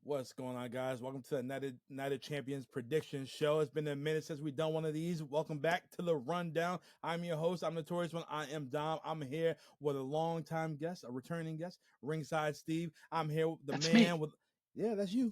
What's going on, guys? Welcome to the Night of Champions prediction show. It's been a minute since we've done one of these. Welcome back to the rundown. I'm your host. I'm Notorious One. I am Dom. I'm here with a long-time guest, a returning guest, Ringside Steve. I'm here with That's me. Yeah, that's you.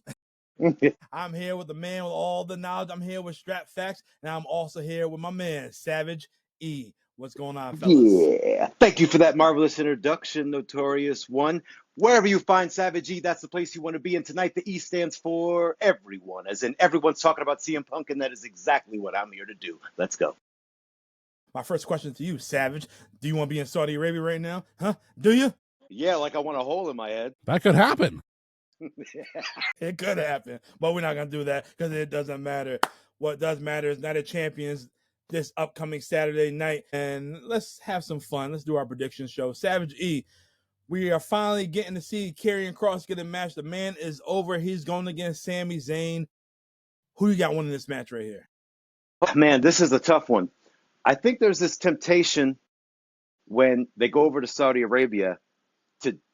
I'm here with the man with all the knowledge. I'm here with Strap Facts, and I'm also here with my man, Savage E. What's going on, fellas? Yeah. Thank you for that marvelous introduction, Notorious One. Wherever you find Savage E, that's the place you want to be. And tonight, the E stands for everyone, as in everyone's talking about CM Punk, and that is exactly what I'm here to do. Let's go. My first question to you, Savage. Do you want to be in Saudi Arabia right now? Huh? Do you? Yeah, like I want a hole in my head. That could happen. It could happen, but we're not going to do that because it doesn't matter. What does matter is Night of Champions this upcoming Saturday night, and let's have some fun. Let's do our prediction show. Savage E, we are finally getting to see Karrion Kross get a match. The man is over. He's going against Sami Zayn. Who you got winning this match right here? Oh, man, this is a tough one. I think there's this temptation when they go over to Saudi Arabia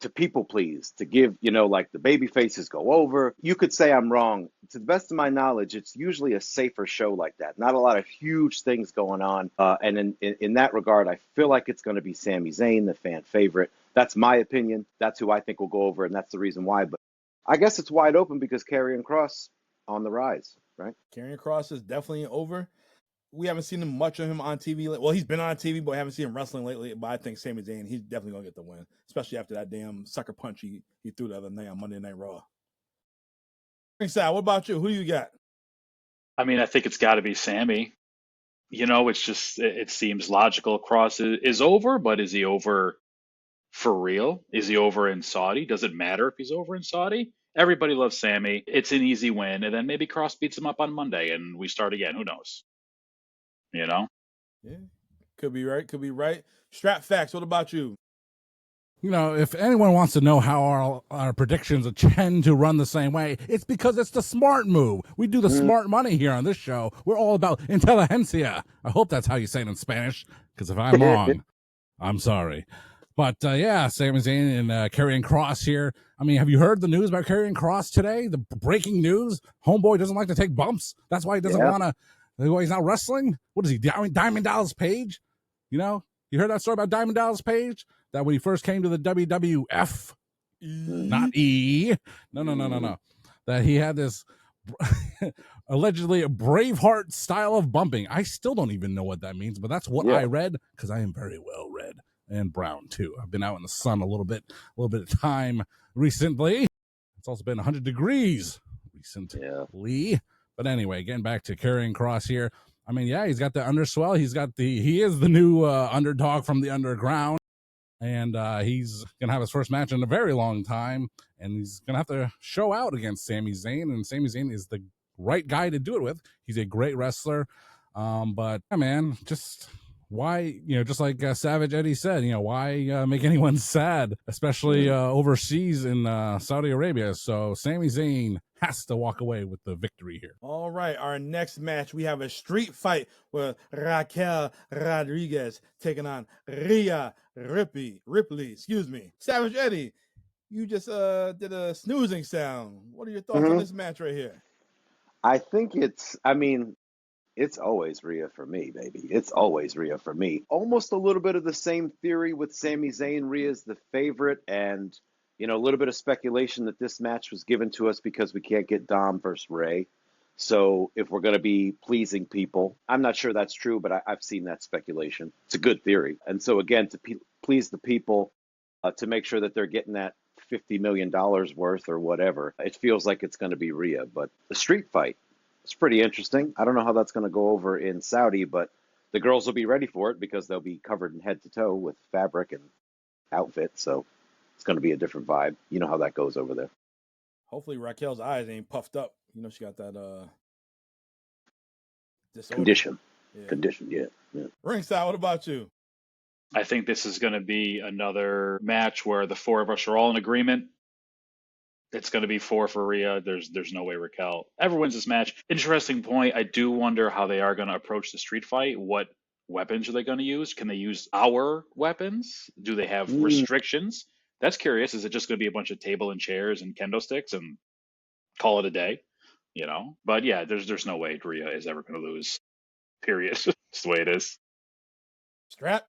to people please, to give, like the baby faces go over. You could say I'm wrong. To the best of my knowledge, it's usually a safer show like that. Not a lot of huge things going on. And in that regard, I feel like it's going to be Sami Zayn, the fan favorite. That's my opinion. That's who I think will go over, and that's the reason why. But I guess it's wide open because Karrion Kross on the rise, right? Karrion Kross is definitely over. We haven't seen much of him on TV. Well, he's been on TV, but we haven't seen him wrestling lately. But I think Sami Zayn, he's definitely going to get the win, especially after that damn sucker punch he threw the other night on Monday Night Raw. Ringside, what about you? Who do you got? I mean, I think it's got to be Sami. It's just, it seems logical. Kross is over, but is he over for real? Is he over in Saudi? Does it matter if he's over in Saudi? Everybody loves Sami. It's an easy win. And then maybe Kross beats him up on Monday and we start again. Who knows? Yeah, could be right. Could be right. Strap Facts, what about you? If anyone wants to know how our predictions tend to run the same way, it's because it's the smart move. We do the smart money here on this show. We're all about inteligencia. I hope that's how you say it in Spanish, because if I'm wrong, I'm sorry. But, Sami Zayn and Karrion Kross here. I mean, have you heard the news about Karrion Kross today? The breaking news? Homeboy doesn't like to take bumps. That's why he doesn't want to. He's not wrestling? What is he, Diamond Dallas Page? You heard that story about Diamond Dallas Page? That when he first came to the WWF, not E, no. That he had this allegedly a Braveheart style of bumping. I still don't even know what that means, but that's what I read because I am very well read and brown too. I've been out in the sun a little bit of time recently. It's also been 100 degrees recently. Yeah. But anyway, getting back to Karrion Kross here. I mean, he's got the underswell. He is the new underdog from the underground. And he's going to have his first match in a very long time. And he's going to have to show out against Sami Zayn. And Sami Zayn is the right guy to do it with. He's a great wrestler. But, man, just why, just like Savage Eddie said, why make anyone sad, especially overseas in Saudi Arabia. So Sami Zayn has to walk away with the victory here. All right, our next match, we have a street fight with Raquel Rodriguez taking on Rhea Ripley, Savage Eddie, you just did a snoozing sound. What are your thoughts on this match right here? I think it's always Rhea for me, baby. It's always Rhea for me. Almost a little bit of the same theory with Sami Zayn. Rhea's the favorite, and a little bit of speculation that this match was given to us because we can't get Dom versus Ray. So if we're going to be pleasing people, I'm not sure that's true, but I've seen that speculation. It's a good theory. And so again, to please the people, to make sure that they're getting that $50 million worth or whatever, it feels like it's going to be Rhea. But the street fight, it's pretty interesting. I don't know how that's going to go over in Saudi, but the girls will be ready for it because they'll be covered in head to toe with fabric and outfit. So it's going to be a different vibe. You know how that goes over there. Hopefully Raquel's eyes ain't puffed up. She got that disorder. Condition, yeah. Ringside, what about you? I think this is going to be another match where the four of us are all in agreement. It's going to be 4 for Rhea. There's no way Raquel ever wins this match. Interesting point. I do wonder how they are going to approach the street fight. What weapons are they going to use? Can they use our weapons? Do they have restrictions? That's curious. Is it just going to be a bunch of table and chairs and kendo sticks and call it a day, you know. But yeah, there's no way Rhea is ever going to lose. Period. It's the way it is. Strap.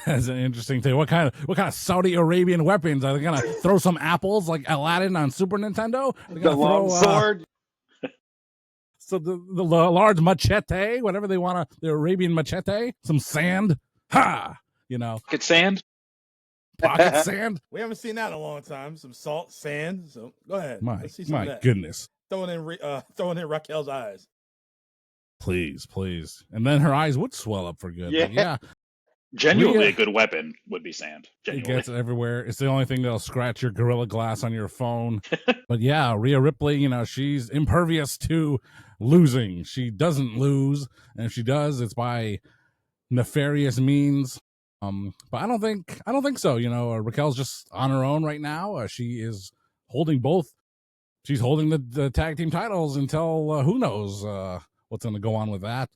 That's an interesting thing. What kind of Saudi Arabian weapons are they gonna throw? Some apples like Aladdin on Super Nintendo? They're The gonna long throw, sword. So the large machete, whatever they want to, the Arabian machete, some sand, ha, you know, Pocket sand. pocket sand. We haven't seen that in a long time. Some salt, sand. So go ahead. My Let's see some of that. goodness, Throwing in Raquel's eyes. please, and then her eyes would swell up for good. Yeah. But yeah, Genuinely, Rhea, a good weapon would be sand. it Genuinely. gets everywhere. It's the only thing that'll scratch your Gorilla Glass on your phone. But yeah, Rhea Ripley, you know, she's impervious to losing. She doesn't lose, and if she does, it's by nefarious means. But I don't think so. You know, Raquel's just on her own right now. She is holding both. She's holding the tag team titles until who knows what's going to go on with that.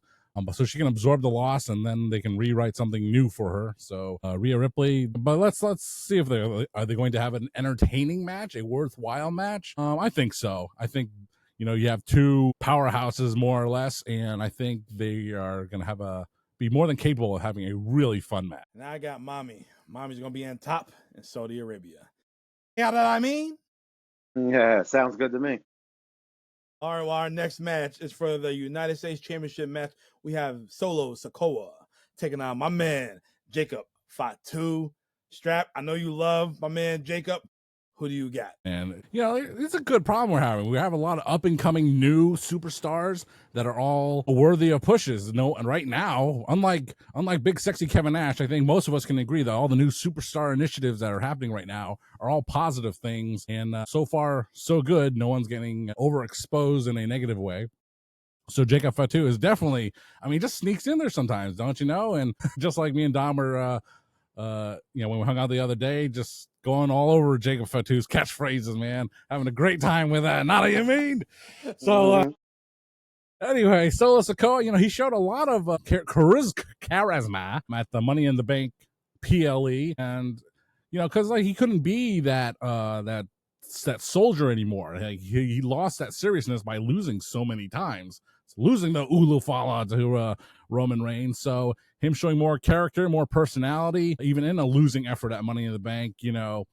So she can absorb the loss, and then they can rewrite something new for her. So Rhea Ripley. But let's see if are they going to have an entertaining match, a worthwhile match. I think so. I think, you know, you have two powerhouses more or less, and I think they are going to be more than capable of having a really fun match. Now I got Mommy. Mommy's gonna be on top in Saudi Arabia. You know what I mean? Yeah, sounds good to me. All right, well, our next match is for the United States Championship match. We have Solo Sikoa taking on my man, Jacob Fatu. Strap, I know you love my man, Jacob. Who do you got? And, you know, it's a good problem we're having. We have a lot of up-and-coming new superstars that are all worthy of pushes. No, and right now, unlike Big Sexy Kevin Nash, I think most of us can agree that all the new superstar initiatives that are happening right now are all positive things. And so far, so good. No one's getting overexposed in a negative way. So Jacob Fatu is definitely, I mean, just sneaks in there sometimes, don't you know? And just like me and Dom were, you know, when we hung out the other day, just going all over Jacob Fatu's catchphrases, man, having a great time with that. Not what you mean? So anyway, Solo Sikoa, you know, he showed a lot of charisma at the Money in the Bank PLE, and you know, because like he couldn't be that soldier anymore. Like, he lost that seriousness by losing so many times, losing the Ulu Fala to Roman Reigns. So him showing more character, more personality, even in a losing effort at Money in the Bank, you know,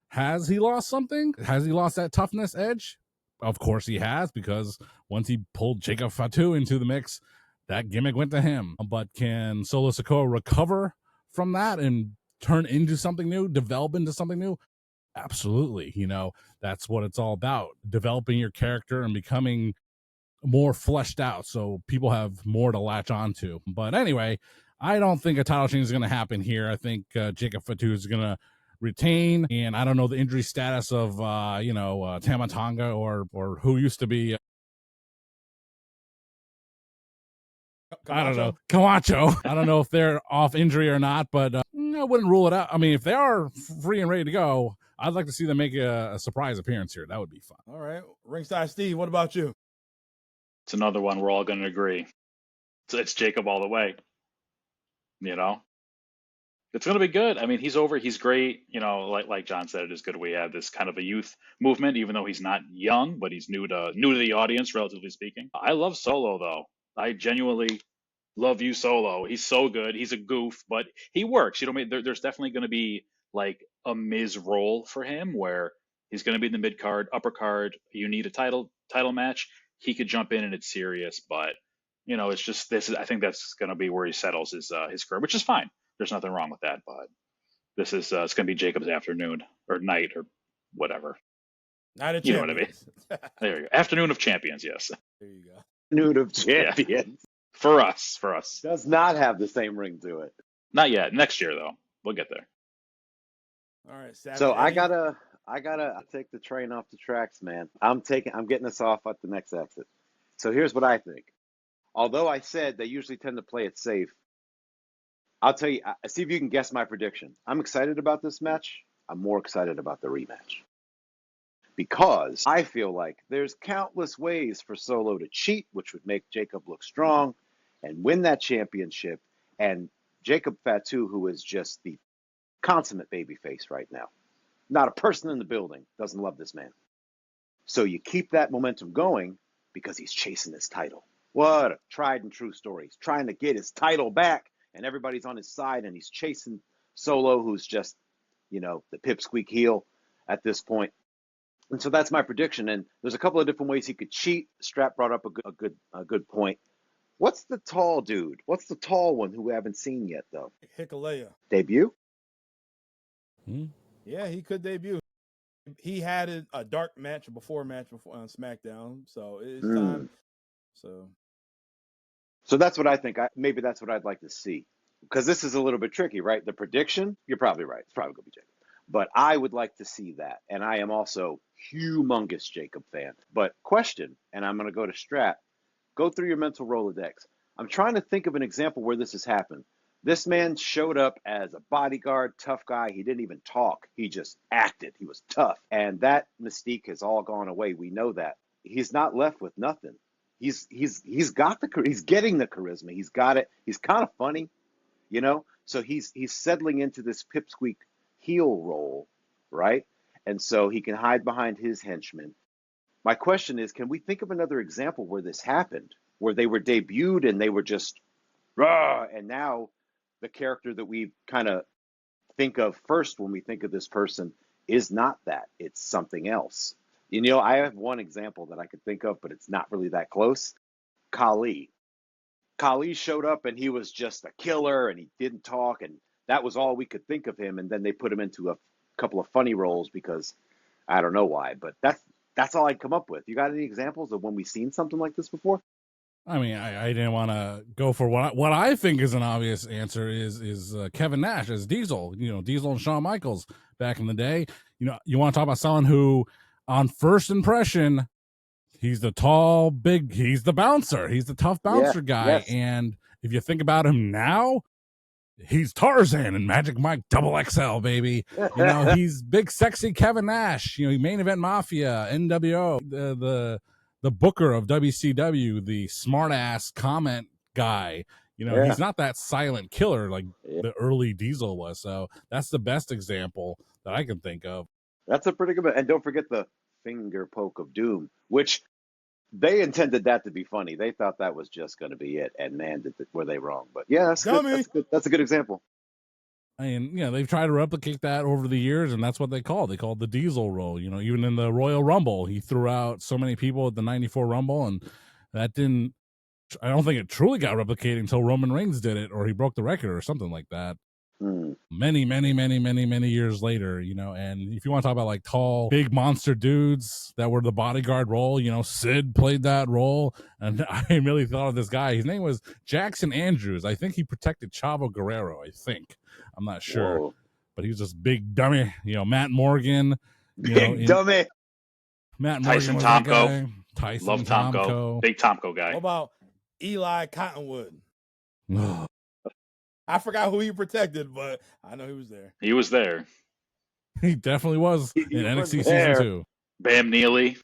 has he lost something? Has he lost that toughness edge? Of course he has, because once he pulled Jacob Fatu into the mix, that gimmick went to him. But can Solo Sikoa recover from that and turn into something new, develop into something new? Absolutely. You know, that's what it's all about, developing your character and becoming more fleshed out so people have more to latch on to. But anyway, I don't think a title change is going to happen here. I think Jacob Fatu is going to retain, and I don't know the injury status of Tama Tonga or who used to be I don't know, Camacho. I don't know if they're off injury or not, but I wouldn't rule it out. I mean, if they are free and ready to go, I'd like to see them make a surprise appearance here. That would be fun. All right, Ringside Steve, what about you? It's another one we're all going to agree. It's Jacob all the way. You know, it's going to be good. I mean, he's over. He's great. You know, like John said, it is good we have this kind of a youth movement, even though he's not young, but he's new to the audience, relatively speaking. I love Solo, though. I genuinely love you, Solo. He's so good. He's a goof, but he works. You know, there's definitely going to be like a Miz role for him where he's going to be in the mid card, upper card. You need a title match. He could jump in and it's serious, but you know, it's just I think that's going to be where he settles his career, which is fine. There's nothing wrong with that, but this is it's going to be Jacob's afternoon or night or whatever. Night of Champions. You know what I mean? There you go. Afternoon of Champions, yes. There you go. Afternoon of Champions. Yeah. For us. Does not have the same ring to it. Not yet. Next year, though. We'll get there. All right, Saturday. So I gotta take the train off the tracks, man. I'm getting us off at the next exit. So here's what I think. Although I said they usually tend to play it safe, I'll tell you, see if you can guess my prediction. I'm excited about this match. I'm more excited about the rematch. Because I feel like there's countless ways for Solo to cheat, which would make Jacob look strong and win that championship. And Jacob Fatu, who is just the consummate babyface right now. Not a person in the building doesn't love this man. So you keep that momentum going because he's chasing his title. What a tried and true story. He's trying to get his title back, and everybody's on his side, and he's chasing Solo, who's just, the pipsqueak heel at this point. And so that's my prediction. And there's a couple of different ways he could cheat. Strap brought up a good point. What's the tall dude? What's the tall one who we haven't seen yet, though? Hikuleo. Debut? Yeah, he could debut. He had a dark match before on SmackDown, so it's time. So that's what I think. Maybe that's what I'd like to see, because this is a little bit tricky, right? The prediction, you're probably right. It's probably going to be Jacob. But I would like to see that. And I am also humongous Jacob fan. But question, and I'm going to go to Strap. Go through your mental Rolodex. I'm trying to think of an example where this has happened. This man showed up as a bodyguard, tough guy. He didn't even talk. He just acted. He was tough. And that mystique has all gone away. We know that. He's not left with nothing. He's getting the charisma. He's got it. He's kind of funny, So he's settling into this pipsqueak heel role, right? And so he can hide behind his henchmen. My question is, can we think of another example where this happened, where they were debuted and they were just raw, and now the character that we kind of think of first when we think of this person is not that. It's something else. I have one example that I could think of, but it's not really that close. Khali. Khali showed up and he was just a killer and he didn't talk, and that was all we could think of him. And then they put him into a couple of funny roles because I don't know why, but that's all I'd come up with. You got any examples of when we've seen something like this before? I mean, I didn't want to go for what I think is an obvious answer is Kevin Nash as Diesel. Diesel and Shawn Michaels back in the day. You want to talk about someone who, on first impression, he's the tall, big, he's the bouncer. He's the tough bouncer guy. Yes. And if you think about him now, he's Tarzan and Magic Mike XXL, baby. He's big, sexy Kevin Nash. Main Event Mafia, NWO, the booker of WCW, the smart-ass comment guy. He's not that silent killer like the early Diesel was. So that's the best example that I can think of. That's a pretty good one. And don't forget the finger poke of doom, which they intended that to be funny. They thought that was just going to be it. And man, were they wrong. But yeah, that's good. That's a good example. I mean, they've tried to replicate that over the years, and that's what they called. They called the Diesel role. Even in the Royal Rumble, he threw out so many people at the '94 Rumble, and that didn't. I don't think it truly got replicated until Roman Reigns did it, or he broke the record, or something like that. Many, many, many, many, many years later, and if you want to talk about like tall, big monster dudes that were the bodyguard role, Sid played that role. And I really thought of this guy. His name was Jackson Andrews. I think he protected Chavo Guerrero. I'm not sure. Whoa. But he was just big dummy, Matt Morgan. Big dummy. Matt Tyson Morgan. Tomko. Tyson Love Tomko. Big Tomko guy. What about Eli Cottonwood? I forgot who he protected, but I know he was there. He was there. He definitely was in NXT Season 2. Bam Neely.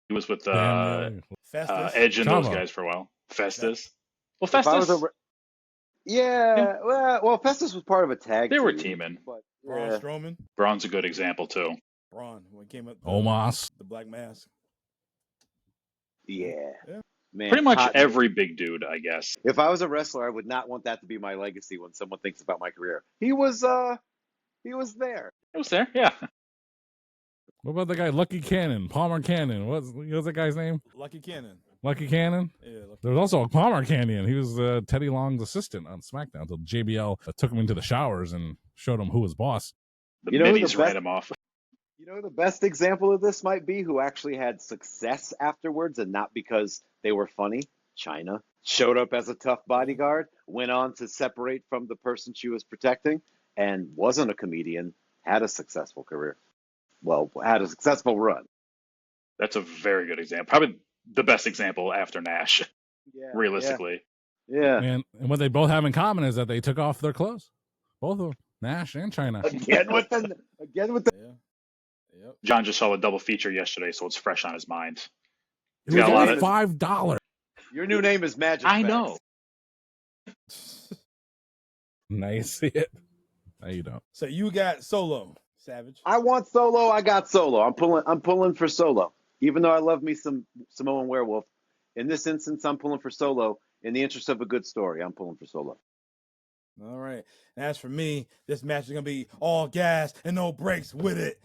He was with Edge and those guys for a while. Festus. Well, Festus. Well, Festus was part of a tag team. They were team. teaming. But, Braun Strowman. Braun's a good example, too. Braun, when he came up. Omos. The Black Mask. Yeah. Man, pretty much every big dude, I guess. If I was a wrestler, I would not want that to be my legacy when someone thinks about my career. He was there. He was there, yeah. What about the guy Lucky Cannon, Palmer Cannon? What's that guy's name? Lucky Cannon. Lucky Cannon? Yeah. There was also Palmer Canyon. He was Teddy Long's assistant on SmackDown until JBL took him into the showers and showed him who was boss. The middies ran him off. The best example of this might be who actually had success afterwards, and not because they were funny. Chyna showed up as a tough bodyguard, went on to separate from the person she was protecting, and wasn't a comedian, had a successful career. Well, had a successful run. That's a very good example. Probably the best example after Nash, realistically. Yeah. And what they both have in common is that they took off their clothes. Both of them, Nash and Chyna. Again with the. Yeah. Yep. John just saw a double feature yesterday, so it's fresh on his mind. It was only $5. Your new name is Magic. I know. Nice. It. No, you don't. So you got Solo, Savage. I want Solo. I got Solo. I'm pulling for Solo. Even though I love me some Samoan Werewolf, in this instance, I'm pulling for Solo. In the interest of a good story, I'm pulling for Solo. All right. And as for me, this match is going to be all gas and no breaks with it.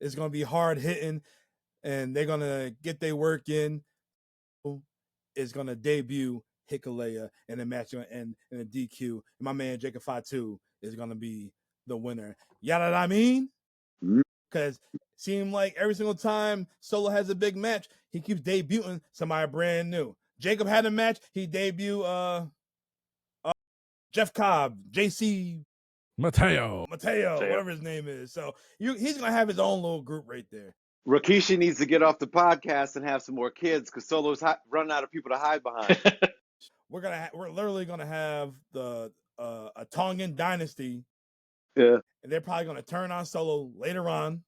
It's going to be hard hitting, and they're going to get their work in. Is going to debut Hikulea, and the match going to end in a DQ. And my man Jacob Fatu is going to be the winner. You know what I mean? Because it seemed like every single time Solo has a big match, he keeps debuting somebody brand new. Jacob had a match. He debuted Jeff Cobb, JC Mateo, whatever his name is. So he's going to have his own little group right there. Rikishi needs to get off the podcast and have some more kids because Solo's running out of people to hide behind. We're literally going to have a Tongan dynasty. Yeah. And they're probably going to turn on Solo later on.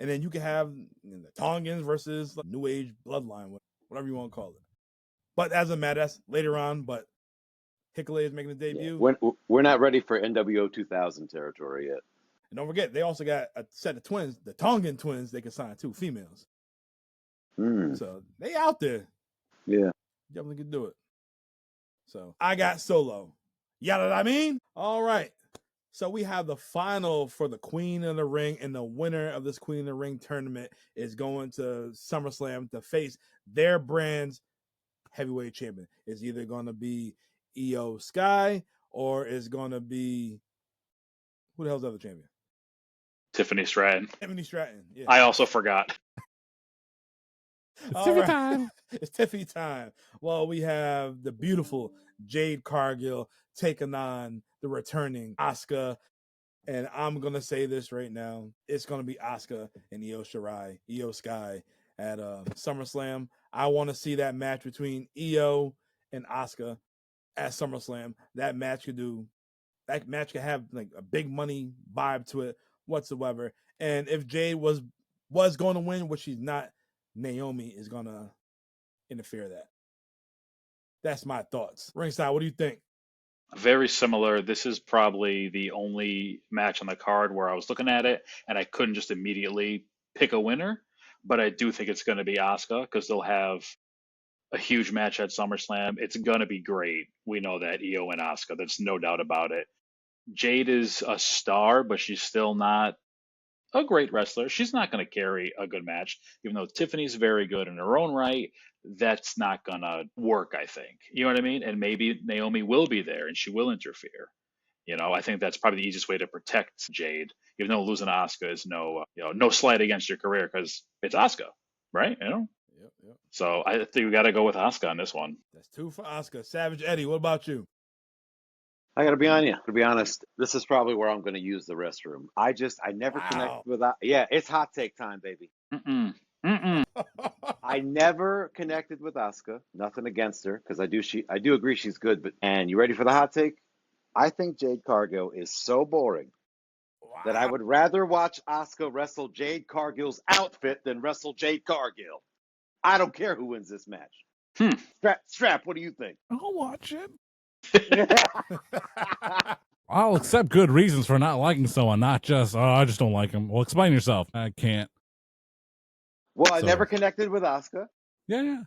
And then you can have the Tongans versus New Age bloodline, whatever you want to call it. But as a matter, that's later on. But Hikulea is making a debut. Yeah. We're not ready for NWO 2000 territory yet. And don't forget, they also got a set of twins, the Tongan twins, they can sign too, females. So they out there. Yeah. Definitely can do it. So I got Solo. You know what I mean? All right. So we have the final for the Queen of the Ring, and the winner of this Queen of the Ring tournament is going to SummerSlam to face their brand's heavyweight champion. It's either going to be Io Sky or it's going to be, who the hell's the other champion? Tiffany Stratton. Yeah. I also forgot. It's Tiffy time. It's Tiffy time. Well, we have the beautiful Jade Cargill taking on the returning Asuka. And I'm going to say this right now. It's going to be Asuka and Io Sky at SummerSlam. I want to see that match between Io and Asuka at SummerSlam. That match could have like a big money vibe to it whatsoever. And if Jade was going to win, which she's not, Naomi is going to interfere that. That's my thoughts. Ringside, what do you think? Very similar. This is probably the only match on the card where I was looking at it and I couldn't just immediately pick a winner. But I do think it's going to be Asuka because they'll have a huge match at SummerSlam. It's going to be great. We know that, Io and Asuka. There's no doubt about it. Jade is a star, but she's still not a great wrestler. She's not going to carry a good match, even though Tiffany's very good in her own right. That's not going to work, I think. You know what I mean? And maybe Naomi will be there and she will interfere. I think that's probably the easiest way to protect Jade, even though losing to Asuka is no slight against your career because it's Asuka, right? Yep. So I think we got to go with Asuka on this one. That's 2 for Asuka. Savage Eddie, what about you? I got to be on you. To be honest, this is probably where I'm going to use the restroom. I never connected with that. Yeah, it's hot take time, baby. I never connected with Asuka. Nothing against her because I do agree she's good. And you ready for the hot take? I think Jade Cargill is so boring that I would rather watch Asuka wrestle Jade Cargill's outfit than wrestle Jade Cargill. I don't care who wins this match. Strap, what do you think? I'll watch it. I'll accept good reasons for not liking someone, not just, I just don't like him. Well, explain yourself. I can't. Well, I never connected with Asuka. Yeah.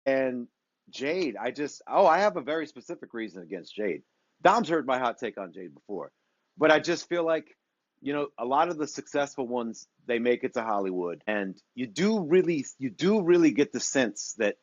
And Jade, I have a very specific reason against Jade. Dom's heard my hot take on Jade before, but I just feel like, a lot of the successful ones, they make it to Hollywood, and you do really get the sense that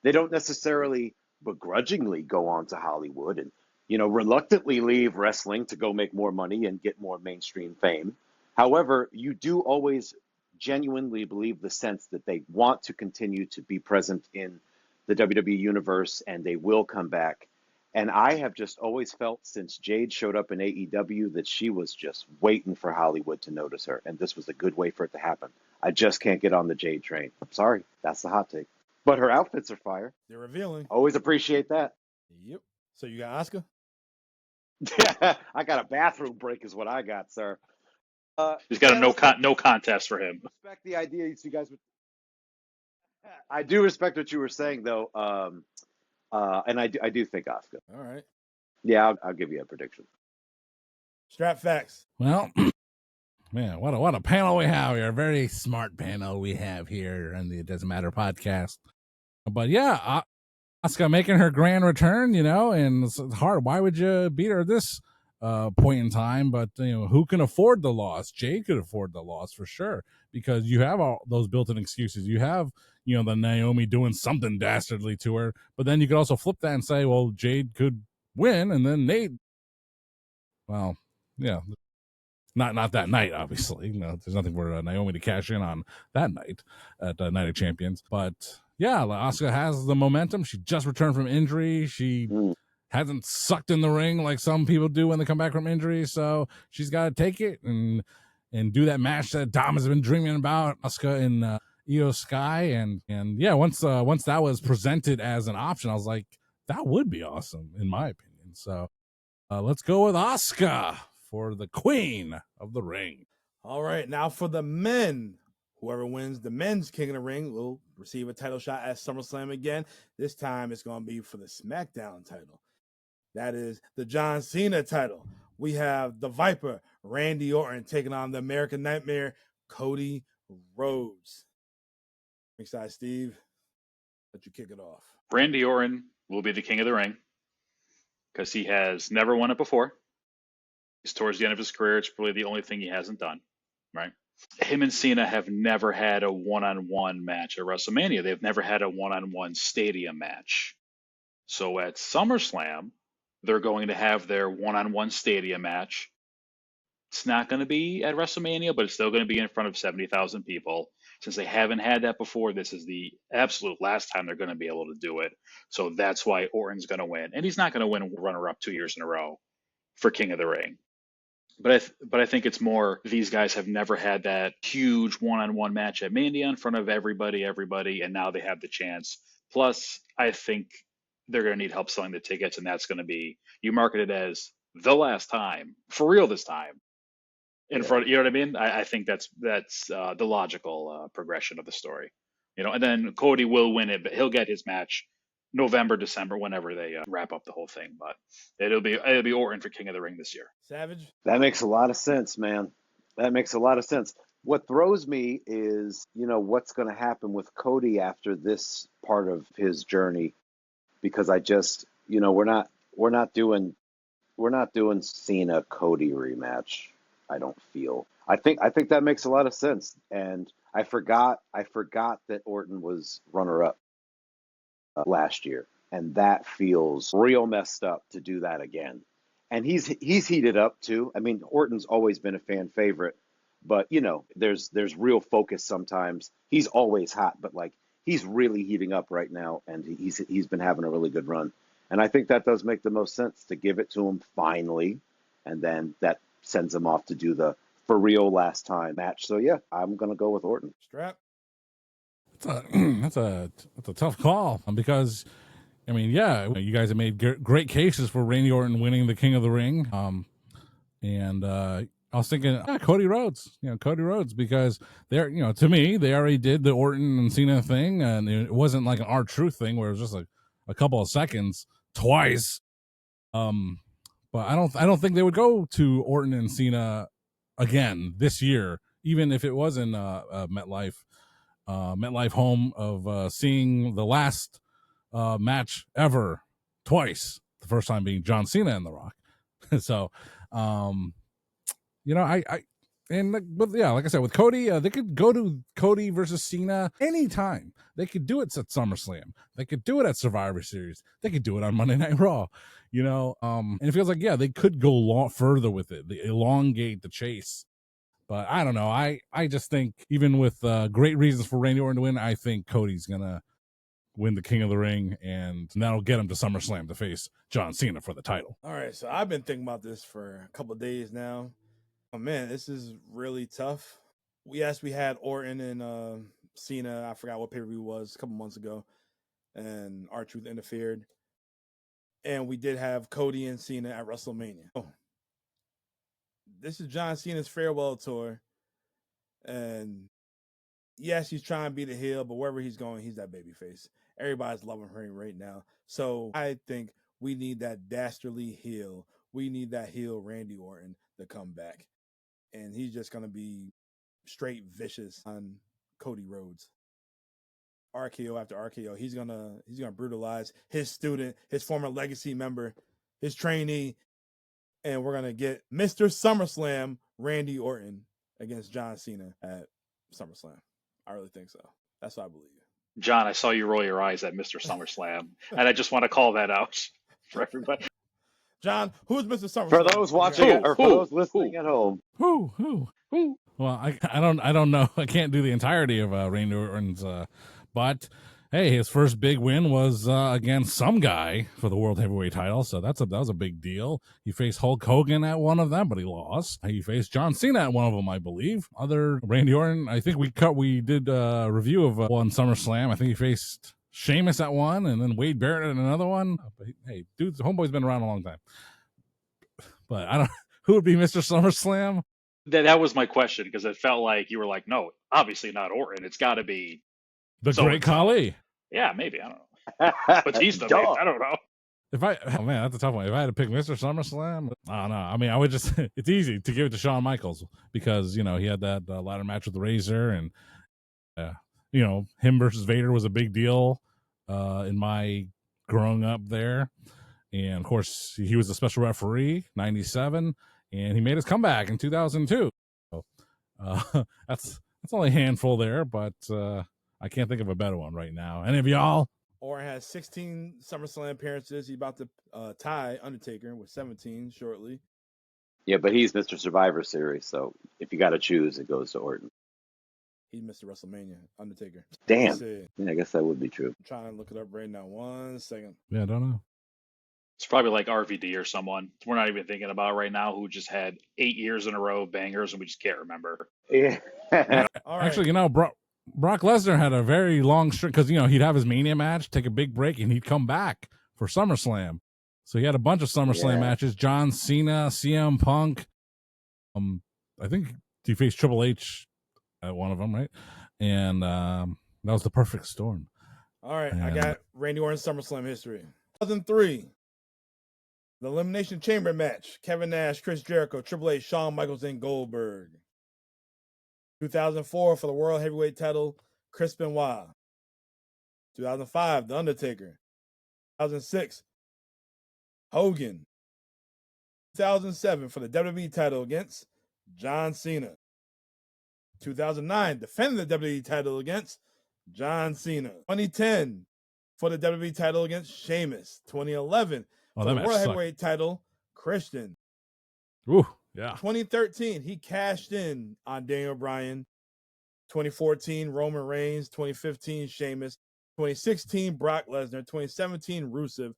they don't necessarily begrudgingly go on to Hollywood and, reluctantly leave wrestling to go make more money and get more mainstream fame. However, you do always genuinely believe the sense that they want to continue to be present in the WWE universe and they will come back. And I have just always felt since Jade showed up in AEW that she was just waiting for Hollywood to notice her. And this was a good way for it to happen. I just can't get on the Jade train. I'm sorry. That's the hot take. But her outfits are fire. They're revealing. Always appreciate that. Yep. So you got Asuka? I got a bathroom break is what I got, sir. He's got a no contest for him. Respect the idea you guys would. I do respect what you were saying, though. And I do think Asuka. All right. Yeah, I'll give you a prediction. Strap facts. Well, Man, what a panel we have here. A very smart panel we have here on the It Doesn't Matter podcast. But yeah, Asuka making her grand return, and it's hard. Why would you beat her at this point in time? But who can afford the loss? Jade could afford the loss for sure, because you have all those built-in excuses. You have the Naomi doing something dastardly to her, but then you could also flip that and say, well, Jade could win, and then Nate. Well, yeah. Not that night, obviously. There's nothing for Naomi to cash in on that night at Night of Champions. But yeah, Asuka has the momentum. She just returned from injury. She hasn't sucked in the ring like some people do when they come back from injury. So she's got to take it and do that match that Dom has been dreaming about. Asuka and Io Sky, and yeah, once that was presented as an option, I was like, that would be awesome in my opinion. So let's go with Asuka for the Queen of the Ring. All right, now for the men. Whoever wins the men's King of the Ring will receive a title shot at SummerSlam again. This time it's going to be for the SmackDown title. That is the John Cena title. We have the Viper, Randy Orton, taking on the American Nightmare, Cody Rhodes. Ringside Steve, let you kick it off. Randy Orton will be the King of the Ring because he has never won it before. He's towards the end of his career. It's probably the only thing he hasn't done, right? Him and Cena have never had a one-on-one match at WrestleMania. They've never had a one-on-one stadium match. So at SummerSlam, they're going to have their one-on-one stadium match. It's not going to be at WrestleMania, but it's still going to be in front of 70,000 people. Since they haven't had that before, this is the absolute last time they're going to be able to do it. So that's why Orton's going to win. And he's not going to win runner-up 2 years in a row for King of the Ring. But I think it's more these guys have never had that huge one-on-one match at Mania in front of everybody, and now they have the chance. Plus, I think they're going to need help selling the tickets, and that's going to be, you market it as the last time, for real this time, in front. You know what I mean? I think that's the logical progression of the story. And then Cody will win it, but he'll get his match November, December, whenever they wrap up the whole thing. But it'll be Orton for King of the Ring this year. Savage? That makes a lot of sense, man. That makes a lot of sense. What throws me is, what's going to happen with Cody after this part of his journey, because I just, we're not doing Cena Cody rematch. I don't feel. I think that makes a lot of sense, and I forgot that Orton was runner-up last year, and that feels real messed up to do that again. And he's heated up too. I mean, Orton's always been a fan favorite, but there's real focus sometimes. He's always hot, but like he's really heating up right now, and he's been having a really good run. And I think that does make the most sense to give it to him finally, and then that sends him off to do the for real last time match. So yeah, I'm gonna go with Orton. Strap? That's a tough call, because I mean, yeah, you guys have made great cases for Randy Orton winning the King of the Ring. And I was thinking, Cody Rhodes, because they're, to me, they already did the Orton and Cena thing, and it wasn't like an R-Truth thing where it was just a couple of seconds twice. But I don't think they would go to Orton and Cena again this year, even if it was in MetLife home of seeing the last match ever twice. The first time being John Cena and The Rock. So, but yeah, like I said, with Cody, they could go to Cody versus Cena anytime. They could do it at SummerSlam. They could do it at Survivor Series. They could do it on Monday Night Raw. And it feels like, yeah, they could go further with it. They elongate the chase. But I don't know. I just think even with great reasons for Randy Orton to win, I think Cody's gonna win the King of the Ring, and that'll get him to SummerSlam to face John Cena for the title. All right, so I've been thinking about this for a couple of days now. Oh man, this is really tough. We had Orton and Cena. I forgot what pay-per-view it was a couple months ago, and R-Truth interfered. And we did have Cody and Cena at WrestleMania. Oh. This is John Cena's farewell tour, and yes, he's trying to be the heel, but wherever he's going, he's that babyface. Everybody's loving him right now. So I think we need that dastardly heel. We need that heel Randy Orton to come back. and he's just gonna be straight vicious on Cody Rhodes. RKO after RKO, he's gonna brutalize his student, his former legacy member, his trainee, and we're gonna get Mr. SummerSlam Randy Orton against John Cena at SummerSlam. I really think so. That's what I believe. John, I saw you roll your eyes at Mr. SummerSlam, and I just want to call that out for everybody. John, who's Mr. SummerSlam? For those watching or for those listening at home. Who? Well, I don't know. I can't do the entirety of Randy Orton's, but hey, his first big win was against some guy for the World Heavyweight title, so that was a big deal. He faced Hulk Hogan at one of them, but he lost. He faced John Cena at one of them, I believe. Other Randy Orton, I think we did a review of one SummerSlam. I think he faced Sheamus at one, and then Wade Barrett at another one. But hey, dude, the homeboy's been around a long time. But I don't. Who would be Mr. SummerSlam? That was my question, because it felt like you were like, no, obviously not Orton. It's got to be the Great Khali. Yeah, maybe. I don't know. Batista, maybe. I don't know. Oh man, that's a tough one. If I had to pick Mr. SummerSlam, I don't know. I mean, I would just, it's easy to give it to Shawn Michaels because, he had that ladder match with the Razor, and, him versus Vader was a big deal in my growing up there. And of course, he was a special referee, 97, and he made his comeback in 2002. So, that's only a handful there, but I can't think of a better one right now. Any of y'all? Orton has 16 SummerSlam appearances. He's about to tie Undertaker with 17 shortly. Yeah, but he's Mr. Survivor Series, so if you got to choose, it goes to Orton. He's Mr. WrestleMania, Undertaker. Damn. Yeah, I guess that would be true. I'm trying to look it up right now. 1 second. Yeah, I don't know. It's probably like RVD or someone we're not even thinking about right now who just had 8 years in a row of bangers and we just can't remember. Yeah. All right. Actually, Brock Lesnar had a very long string because, he'd have his Mania match, take a big break, and he'd come back for SummerSlam. So he had a bunch of SummerSlam matches. John Cena, CM Punk. I think he faced Triple H at one of them, right? And that was the perfect storm. All right, I got Randy Orton's SummerSlam history. 2003, the Elimination Chamber match. Kevin Nash, Chris Jericho, Triple H, Shawn Michaels, and Goldberg. 2004 for the World Heavyweight title, Chris Benoit. 2005, The Undertaker. 2006, Hogan. 2007 for the WWE title against John Cena. 2009, defending the WWE title against John Cena. 2010 for the WWE title against Sheamus. 2011 for the World Heavyweight title, Christian. Ooh. Yeah. 2013, he cashed in on Daniel Bryan. 2014, Roman Reigns. 2015, Sheamus. 2016, Brock Lesnar. 2017, Rusev.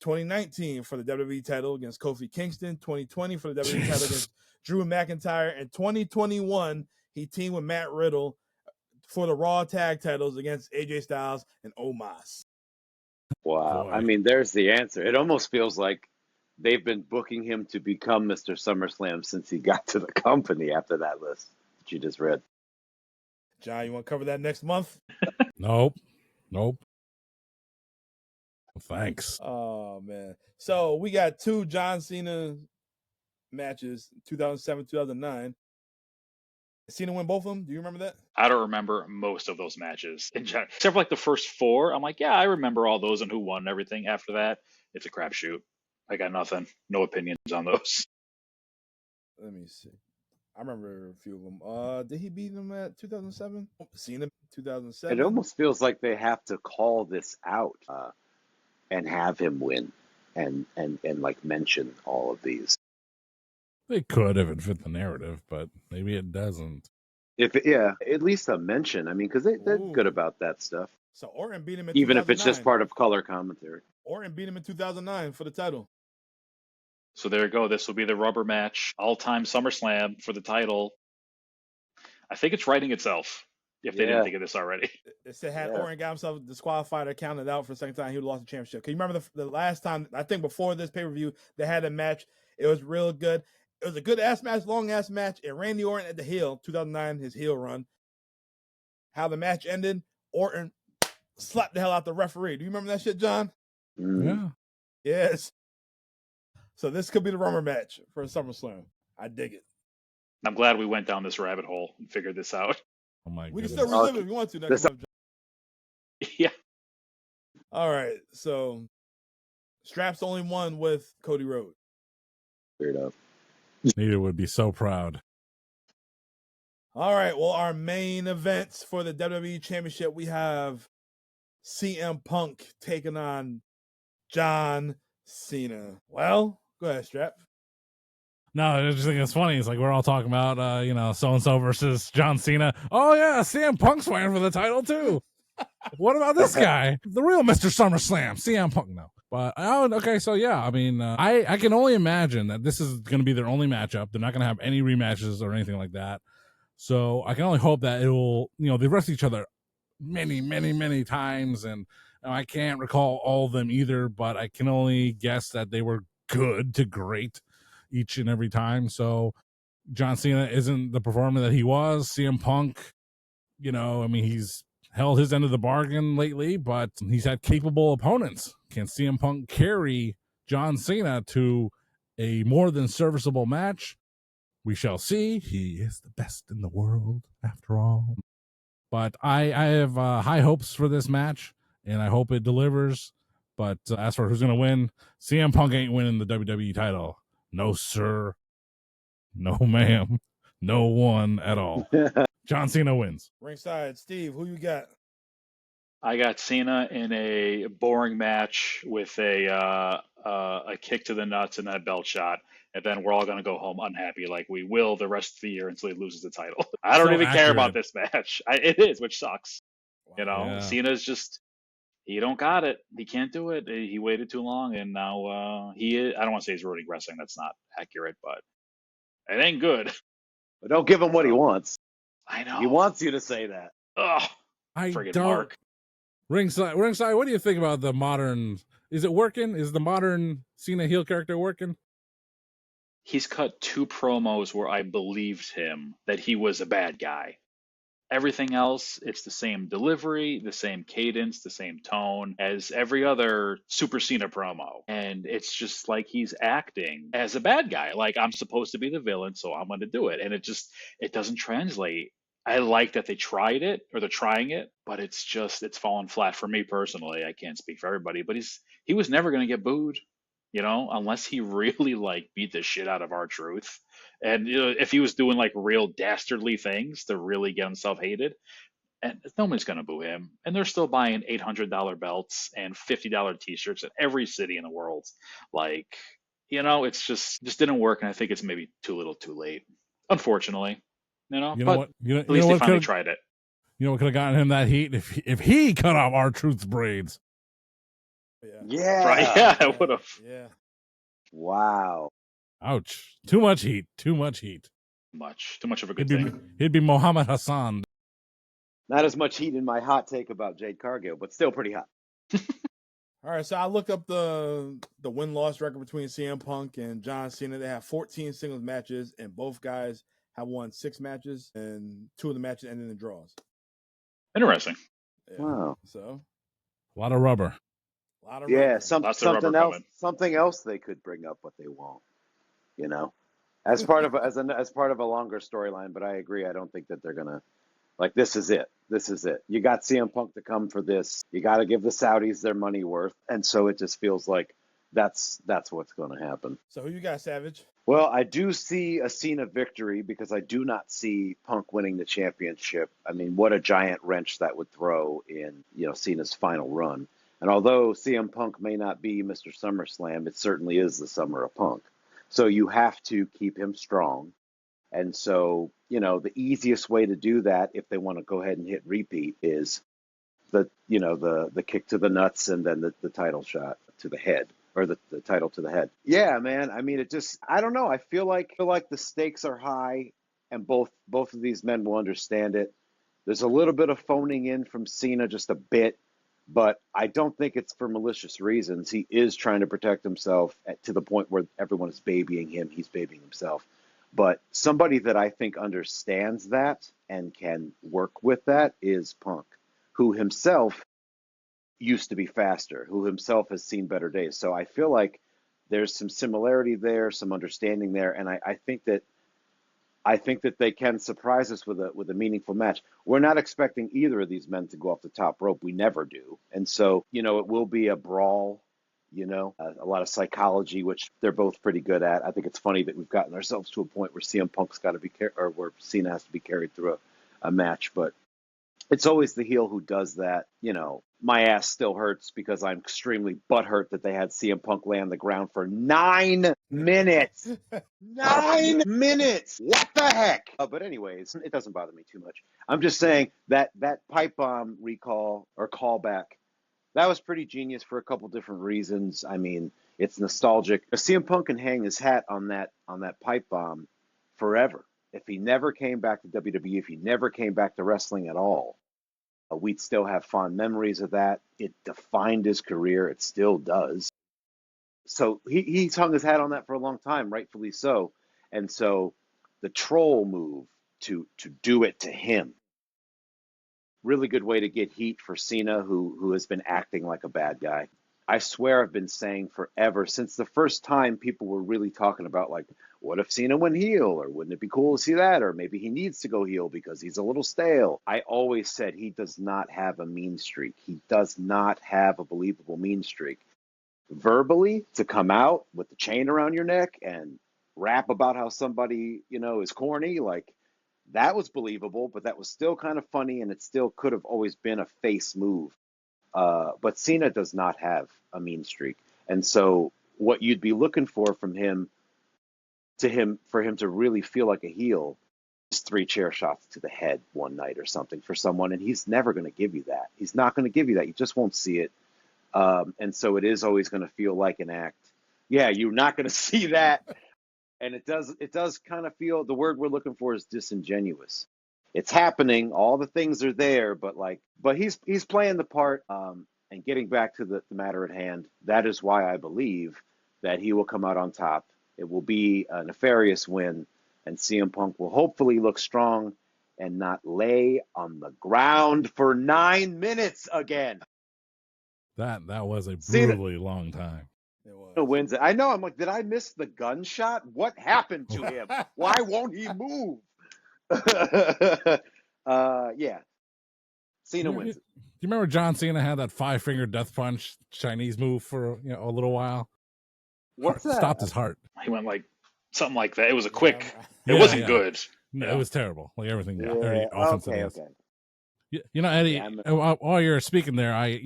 2019 for the WWE title against Kofi Kingston. 2020 for the WWE title against Drew McIntyre. And 2021, he teamed with Matt Riddle for the Raw tag titles against AJ Styles and Omos. Wow. Boy. I mean, there's the answer. It almost feels like they've been booking him to become Mr. SummerSlam since he got to the company after that list that you just read. John, you want to cover that next month? Nope. Thanks. Oh, man. So we got 2 John Cena matches, 2007, 2009. Cena win both of them? Do you remember that? I don't remember most of those matches in general, except for like the first 4. I'm like, yeah, I remember all those and who won and everything. After that, it's a crapshoot. I got nothing. No opinions on those. Let me see. I remember a few of them. Did he beat him at 2007? Cena 2007. It almost feels like they have to call this out and have him win and like mention all of these. They could if it fit the narrative, but maybe it doesn't. At least a mention. I mean, because they're good about that stuff. So Orton beat him in even 2009. if it's just part of color commentary. Orton beat him in 2009 for the title. So there you go. This will be the rubber match, all-time SummerSlam for the title. I think it's writing itself, if they didn't think of this already. It said had Orton got himself disqualified or counted out for the second time, he would have lost the championship. Can you remember the last time, I think before this pay-per-view, they had a match. It was real good. It was a good-ass match, long-ass match, and Randy Orton at the heel, 2009, his heel run. How the match ended, Orton slapped the hell out the referee. Do you remember that shit, John? Mm. Yeah. Yes. So this could be the rubber match for SummerSlam. I dig it. I'm glad we went down this rabbit hole and figured this out. Oh my We can goodness. still relive it if you want to next month. Yeah. All right, so Strap's the only one with Cody Rhodes. Weird up. Nita would be so proud. All right, well, our main events for the WWE Championship, we have CM Punk taking on John Cena. Well, go ahead, Strap. No, I just think it's funny. It's like we're all talking about, so-and-so versus John Cena. Oh, yeah, CM Punk's fighting for the title, too. What about this guy? The real Mr. SummerSlam, CM Punk. No. But, okay, so yeah, I mean, I can only imagine that this is going to be their only matchup. They're not going to have any rematches or anything like that. So I can only hope that it will, they wrestle each other many, many, many times. And I can't recall all of them either, but I can only guess that they were good to great each and every time. So John Cena isn't the performer that he was. CM Punk, he's held his end of the bargain lately, but he's had capable opponents. Can CM Punk carry John Cena to a more than serviceable match? We shall see. He is the best in the world, after all. But I have high hopes for this match, and I hope it delivers. But as for who's going to win, CM Punk ain't winning the WWE title. No, sir. No, ma'am. No one at all. John Cena wins. Ringside, Steve, who you got? I got Cena in a boring match with a kick to the nuts and that belt shot, and then we're all going to go home unhappy like we will the rest of the year until he loses the title. I don't even care about this match. It is, which sucks. Wow. Yeah. Cena's just, he don't got it. He can't do it. He waited too long, and now he is, I don't want to say he's ruining wrestling. That's not accurate, but it ain't good. But don't give him what he wants. I know. He wants you to say that. Ugh. I Friggin' don't. Mark. Ringside, what do you think about the modern? Is it working? Is the modern Cena heel character working? He's cut 2 promos where I believed him that he was a bad guy. Everything else, it's the same delivery, the same cadence, the same tone as every other Super Cena promo. And it's just like he's acting as a bad guy. Like, I'm supposed to be the villain, so I'm going to do it. And it doesn't translate. I like that they tried it, or they're trying it, but it's fallen flat for me personally. I can't speak for everybody, but he was never going to get booed, unless he really beat the shit out of R-Truth. And if he was doing real dastardly things to really get himself hated, and no one's going to boo him. And they're still buying $800 belts and $50 t-shirts in every city in the world. It's just didn't work. And I think it's maybe too little too late, unfortunately. At least they finally tried it. You know what could have gotten him that heat if he cut off R-Truth's braids. Yeah. Right. Yeah, I would have. Yeah. Wow. Ouch. Too much heat. Too much heat. Too much of a good thing. He'd be Muhammad Hassan. Not as much heat in my hot take about Jade Cargill, but still pretty hot. All right, so I looked up the win-loss record between CM Punk and John Cena. They have 14 singles matches, and both guys have won 6 matches, and 2 of the matches ended in draws. Interesting. Yeah. Wow. So A lot of rubber. Rubber. Something else they could bring up what they won't. As part of a longer storyline. But I agree. I don't think that they're gonna this is it. This is it. You got CM Punk to come for this. You got to give the Saudis their money worth, and so it just feels like that's what's going to happen. So who you got, Savage? Well, I do see a Cena victory because I do not see Punk winning the championship. I mean, what a giant wrench that would throw in, Cena's final run. And although CM Punk may not be Mr. SummerSlam, it certainly is the summer of Punk. So you have to keep him strong. And so, the easiest way to do that, if they want to go ahead and hit repeat, is the kick to the nuts and then the title shot to the head. Or the title to the head. Yeah, man. I mean, I don't know. I feel like the stakes are high, and both of these men will understand it. There's a little bit of phoning in from Cena, just a bit, but I don't think it's for malicious reasons. He is trying to protect himself to the point where everyone is babying him. He's babying himself. But somebody that I think understands that and can work with that is Punk, who himself used to be faster, who himself has seen better days. So I feel like there's some similarity there, some understanding there. And I think that I think that they can surprise us with a meaningful match. We're not expecting either of these men to go off the top rope. We never do. And so, it will be a brawl, a lot of psychology, which they're both pretty good at. I think it's funny that we've gotten ourselves to a point where CM Punk's got to be or where Cena has to be carried through a match, but it's always the heel who does that. My ass still hurts because I'm extremely butthurt that they had CM Punk lay on the ground for 9 minutes. 9 minutes! What the heck? But anyways, it doesn't bother me too much. I'm just saying that pipe bomb recall or callback, that was pretty genius for a couple different reasons. I mean, it's nostalgic. CM Punk can hang his hat on that pipe bomb forever. If he never came back to WWE, if he never came back to wrestling at all, we'd still have fond memories of that. It defined his career. It still does. So he's hung his hat on that for a long time, rightfully so. And so the troll move to do it to him, really good way to get heat for Cena, who has been acting like a bad guy. I swear I've been saying forever, since the first time people were really talking about, like, what if Cena went heel? Or wouldn't it be cool to see that? Or maybe he needs to go heel because he's a little stale. I always said he does not have a mean streak. He does not have a believable mean streak. Verbally, to come out with the chain around your neck and rap about how somebody, is corny, like, that was believable, but that was still kind of funny, and it still could have always been a face move. But Cena does not have a mean streak. And so what you'd be looking for from him, for him to really feel like a heel, is 3 chair shots to the head one night or something for someone. And he's never going to give you that. He's not going to give you that. You just won't see it. And so it is always going to feel like an act. Yeah, you're not going to see that. And it does kind of feel, the word we're looking for is disingenuous. It's happening. All the things are there, but he's playing the part. And getting back to the matter at hand, that is why I believe that he will come out on top. It will be a nefarious win, and CM Punk will hopefully look strong and not lay on the ground for 9 minutes again. That was a brutally long time. It was. Wins it. I know. I'm like, did I miss the gunshot? What happened to him? Why won't he move? Yeah. Cena wins it. Do you remember John Cena had that 5-finger death punch Chinese move for a little while? What's that? Stopped his heart. He went like something like that. It was a quick. It wasn't good. No, it was terrible. Like everything. Yeah. Very offensive. Okay. Eddie, while you're speaking there, I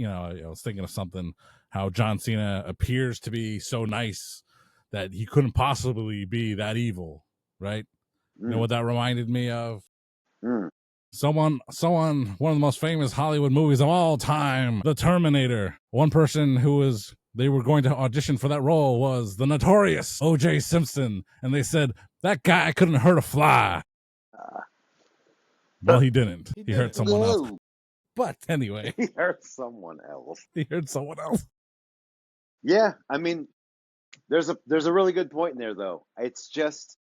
was thinking of something. How John Cena appears to be so nice that he couldn't possibly be that evil, right? You know what that reminded me of? Someone, one of the most famous Hollywood movies of all time, The Terminator. One person they were going to audition for that role was the notorious O.J. Simpson. And they said, that guy couldn't hurt a fly. Well, he didn't. He hurt someone else. But anyway. He hurt someone else. Yeah, I mean, there's a really good point in there, though. It's just,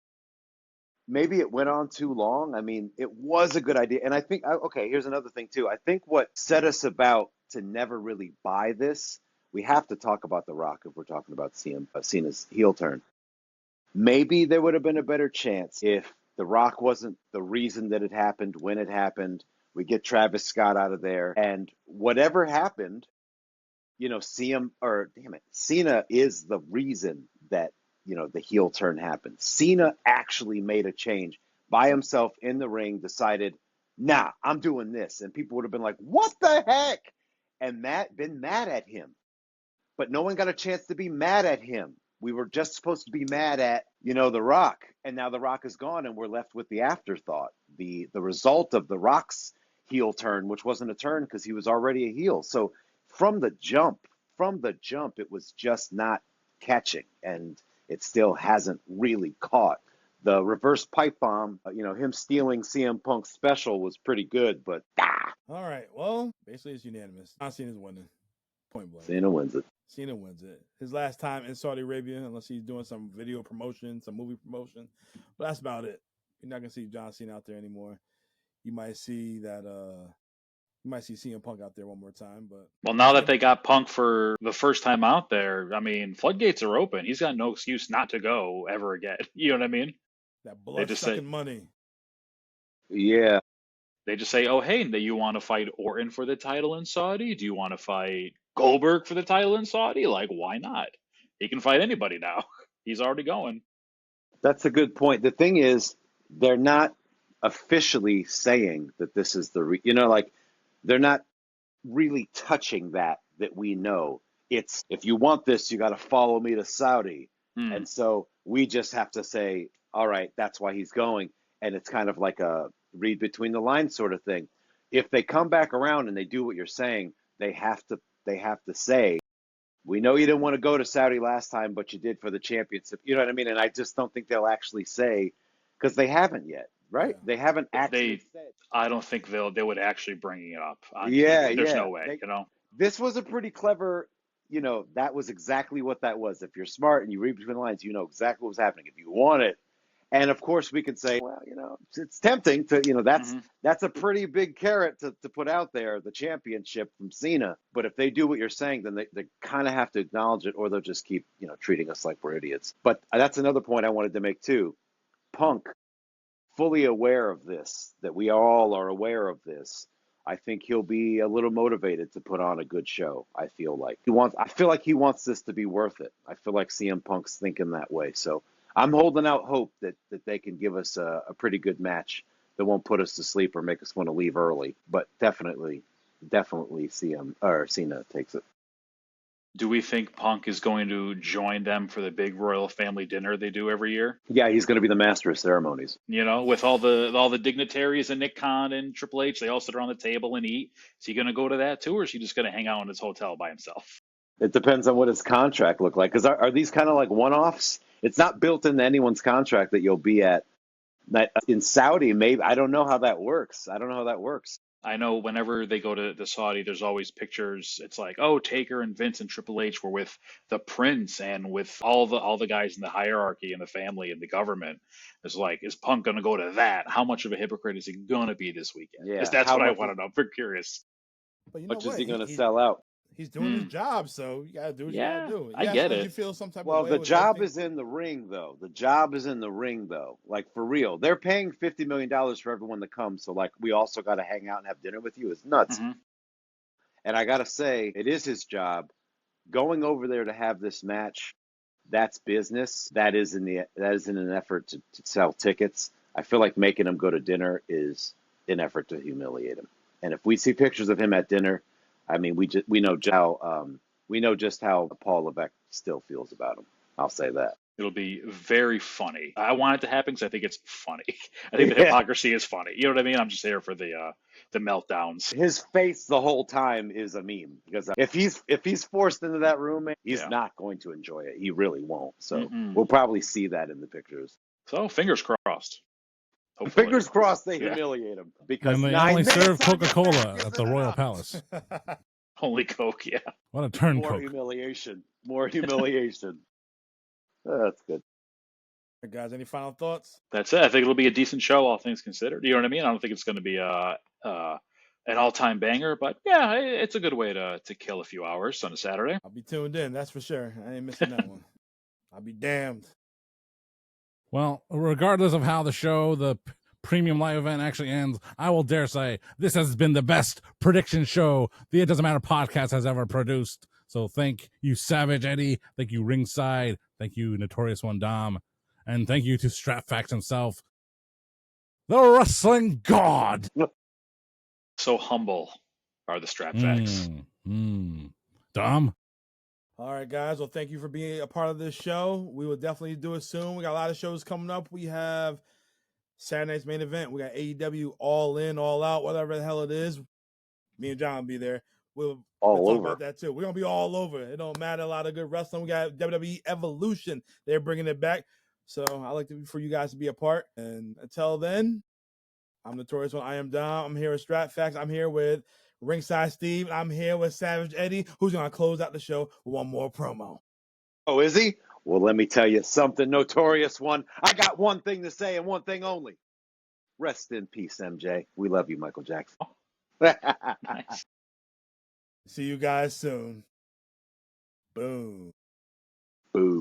maybe it went on too long. I mean, it was a good idea. And I think, okay, here's another thing, too. I think what set us about to never really buy this, we have to talk about The Rock if we're talking about Cena's heel turn. Maybe there would have been a better chance if The Rock wasn't the reason that it happened, when it happened. We get Travis Scott out of there. And whatever happened, Cena is the reason that, the heel turn happened. Cena actually made a change by himself in the ring, decided, nah, I'm doing this. And people would have been like, what the heck? And been mad at him. But no one got a chance to be mad at him. We were just supposed to be mad at, The Rock. And now The Rock is gone and we're left with the afterthought, the result of The Rock's heel turn, which wasn't a turn because he was already a heel. So from the jump, it was just not catching, and it still hasn't really caught. The reverse pipe bomb, him stealing CM Punk's special was pretty good, but All right, well, basically it's unanimous. John Cena's winning. Point blank. Cena wins it. Cena wins it. His last time in Saudi Arabia, unless he's doing some video promotion, some movie promotion. But that's about it. You're not going to see John Cena out there anymore. You might see that you might see CM Punk out there one more time, but well, now that they got Punk for the first time out there, I mean, floodgates are open. He's got no excuse not to go ever again. You know what I mean? That blood-sucking money. Yeah. They just say, oh, hey, do you want to fight Orton for the title in Saudi? Do you want to fight Goldberg for the title in Saudi? Like, why not? He can fight anybody now. He's already going. That's a good point. The thing is, they're not officially saying that this is the, like, they're not really touching that we know. It's, if you want this, you got to follow me to Saudi. And so we just have to say, all right, that's why he's going. And it's kind of like a read between the lines sort of thing. If they come back around and they do what you're saying, they have to say, we know you didn't want to go to Saudi last time, but you did for the championship. You know what I mean? And I just don't think they'll actually say, because they haven't yet, right? Yeah. They haven't actually said. I don't think they would actually bring it up on Yeah, TV. There's yeah. no way, This was a pretty clever, that was exactly what that was. If you're smart and you read between the lines, you know exactly what was happening. If you want it, and of course we can say, well, it's tempting to, that's a pretty big carrot to put out there, the championship from Cena. But if they do what you're saying, then they kind of have to acknowledge it, or they'll just keep, treating us like we're idiots. But that's another point I wanted to make too. Punk, fully aware of this, that we all are aware of this. I think he'll be a little motivated to put on a good show. I feel like he wants this to be worth it. I feel like CM Punk's thinking that way. So I'm holding out hope that they can give us a pretty good match that won't put us to sleep or make us want to leave early. But definitely Cena takes it. Do we think Punk is going to join them for the big royal family dinner they do every year? Yeah, he's going to be the master of ceremonies. With all the dignitaries and Nick Khan and Triple H, they all sit around the table and eat. Is he going to go to that too, or is he just going to hang out in his hotel by himself? It depends on what his contract look like. Because are these kind of like one-offs? It's not built into anyone's contract that you'll be at in Saudi. Maybe I don't know how that works. I know whenever they go to the Saudi, there's always pictures. It's like, oh, Taker and Vince and Triple H were with the Prince and with all the guys in the hierarchy and the family and the government. It's like, is Punk going to go to that? How much of a hypocrite is he going to be this weekend? Yeah, Because that's what I want to know. I'm very curious. But Much is he going to sell out? He's doing his job, so you gotta do what you gotta do. I get it. You feel some type Well, of way the with job everything? is in the ring, though. Like, for real. They're paying $50 million for everyone to come. So, like, we also got to hang out and have dinner with you. It's nuts. And I got to say, it is his job. Going over there to have this match, that's business. That is in an effort to sell tickets. I feel like making him go to dinner is an effort to humiliate him. And if we see pictures of him at dinner, I mean, we know just how Paul Levesque still feels about him. I'll say that. It'll be very funny. I want it to happen because I think it's funny. I think the hypocrisy is funny. You know what I mean? I'm just here for the meltdowns. His face the whole time is a meme, because if he's forced into that room, he's not going to enjoy it. He really won't. So we'll probably see that in the pictures. So fingers crossed. Hopefully. Fingers crossed they humiliate him, because and they only serve Coca-Cola at the Royal Palace. Only Coke, yeah. What a turncoat. More humiliation. That's good. Hey guys, any final thoughts? That's it. I think it'll be a decent show, all things considered. You know what I mean? I don't think it's going to be an all-time banger, but yeah, it's a good way to kill a few hours on a Saturday. I'll be tuned in, that's for sure. I ain't missing that one. I'll be damned. Well, regardless of how the premium live event actually ends, I will dare say this has been the best prediction show the It Doesn't Matter podcast has ever produced. So thank you, Savage Eddie. Thank you, Ringside. Thank you, Notorious One Dom. And thank you to Strapfax himself, the wrestling god. So humble are the Strapfax. Dom? All right, guys. Well, thank you for being a part of this show. We will definitely do it soon. We got a lot of shows coming up. We have Saturday night's main event. We got AEW All In, All Out, whatever the hell it is. Me and John will be there. We'll talk about that too. We're going to be all over. It don't matter. A lot of good wrestling. We got WWE Evolution. They're bringing it back. So I like for you guys to be a part. And until then, I'm Notorious One. I am Dom. I'm here with Stratfax. I'm here with Ringside Steve. I'm here with Savage Eddie, who's going to close out the show with one more promo. Oh, is he? Well, let me tell you something, Notorious One. I got one thing to say and one thing only. Rest in peace, MJ. We love you, Michael Jackson. Nice. See you guys soon. Boom. Boom.